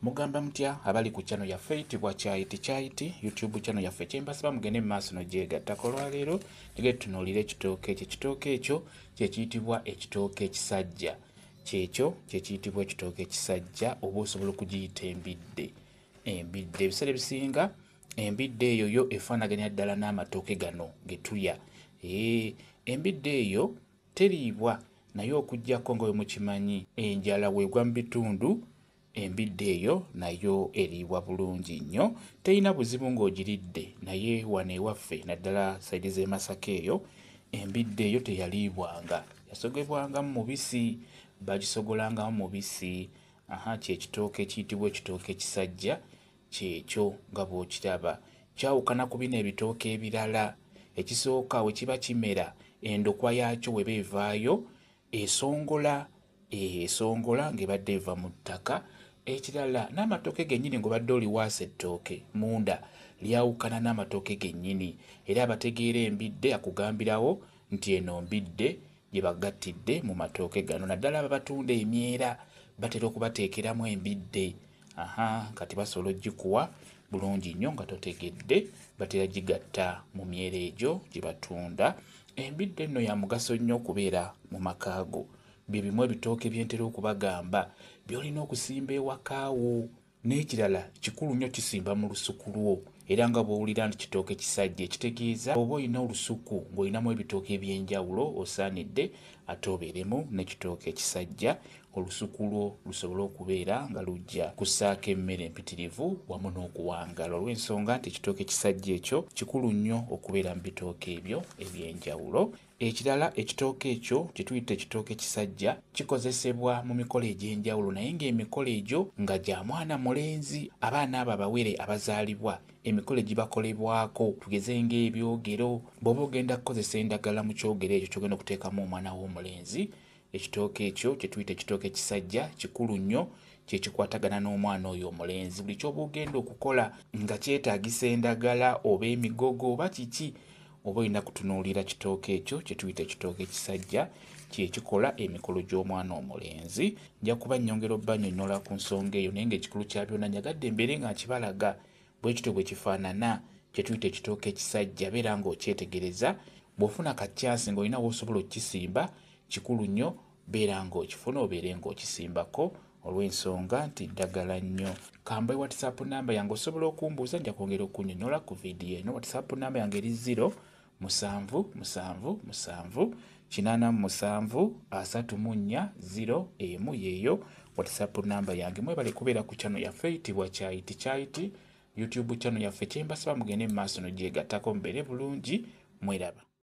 Mugamba mutya abali ku channel yaffe eyitibwa Kyaiti YouTube channel yaffe kyembasaba mugende mu maaso n'ogyegattako. Olwaleero tugende tutunuulire ekitooke ekyo. Ekitooke ekyo kye kiyitibwa ekitooke ekisajja. Kyekyo kye kiyitibwa ekitooke ekisajja, oba osobola okugiyita embidde. Embidde ebiseera ebisinga embidde eyo yo efaanaganya ddala n'amatooke gano ge tulya. Embidde eyo teriibwa naye okuggyako nga bwe mukimanyi enjala bw'egwa mu bitundu, embidde eyo nayo eriibwa bulungi nnyo. Terina buzibu ng'ogiridde, naye wano ewaffe naddala sayidi z'e Masaka eyo embidde eyo teyaliibwanga, yasogebwangamu mubisi, bagisogolangamu mubisi. Kyekitooke ekiyitibwa ekitooke ekisajja, kyekyo nga bw'okiraba. Kyawukana ku bino ebitooke ebirala. Ekisooka we kiba kimera, endokwa yaakyo bwe beevaayo esongola ng'ebadde eva mu ttaka. Ekirala n'amatooke gennyini ng'obadde oliwaasa ettooke munda lyawukana n'amatooke gennyini, era abategeera embidde akugambirawo nti eno mbidde gye bagattidde mu matooke gano. Naddala abatunda emyera batera okubateekeramu embidde. Kati basobola oggikuwa bulungi nnyo nga totegedde, batera gigatta mu myera egyo gye batunda. Embidde nno ya mugaso nnyo okubeera mu makaago. Bye bimu ebitooke bye ntera okubagamba by'olina okusimba ewakaawo. N'ekirala kikulu nnyo kisimba mu lusuku lwo, era nga bw'owulira nti kitooke kisajja ekitegeeza oba olina olusuku ng'olinamu ebitooke eby'enjawulo osaanidde ate obeeremu n'ekitooke ekisajja, olusuku lwo lusobole okubeera nga lujja kussaako emmere empitirivu wamu n'okuwangaala, olw'ensonga nti ekitooke ekisajja ekyo kikulu nnyo okubeera mu bitooke ebyo eby'enjawulo. Ekirala, ekitooke ekyo kye tuyita ekitooke ekisajja kikozesebwa mu mikolo egy'enjawulo, naye ng'emikolo egyo nga gya mwana mulenzi. Abaana abo abawere abazaalibwa emikolo egibakolebwako, tugeze ng'ebyogero, bw'oba ogenda kukozesa endagala mu kyogero ekyo ky'ogenda okuteekamu omwana w'omulenzi, ekitooke ekyo kye tuyita ekitooke ekisajja kikulu nnyo, kye kikwatagana n'omwana oyo omulenzi. Buli ky'oba ogenda okukola nga kyetaagisa endagala oba emigogo oba kiki, oba olina kutunuulira kitooke ekyo kye tuyita ekitooke ekisajja, kye kikola emikolo gy'omwana omulenzi. Nja kuba nnyongera obbannyonnyola ku nsonga eyo, naye ng'ekikulu kya byonna nyagadde mbeere nga nkibalaga bwe kityo bwe kifaanana kye tuyita ekitooke ekisajja. Beera ng'okyetegereza, bw'ofuna kacyansi ng'olina w'osobola okukisimba, kikulu nnyo beera ng'okifuna obeere ng'okisimbako, olw'ensonga nti ddagala nnyo. Kamba WhatsApp namba yange osobola okumbuuza, nja kwongera okunnyonnyola ku vidiyo eno. WhatsApp namba yange eri 0777873401 yeeyo WhatsApp namba yange. Mwebale kubeera ku channel yaffe eyitibwa Kyaiti YouTube channel yaffe. Kyembasaba mugende mu maaso n'ogyegattako mubeere bulungi, mweraba.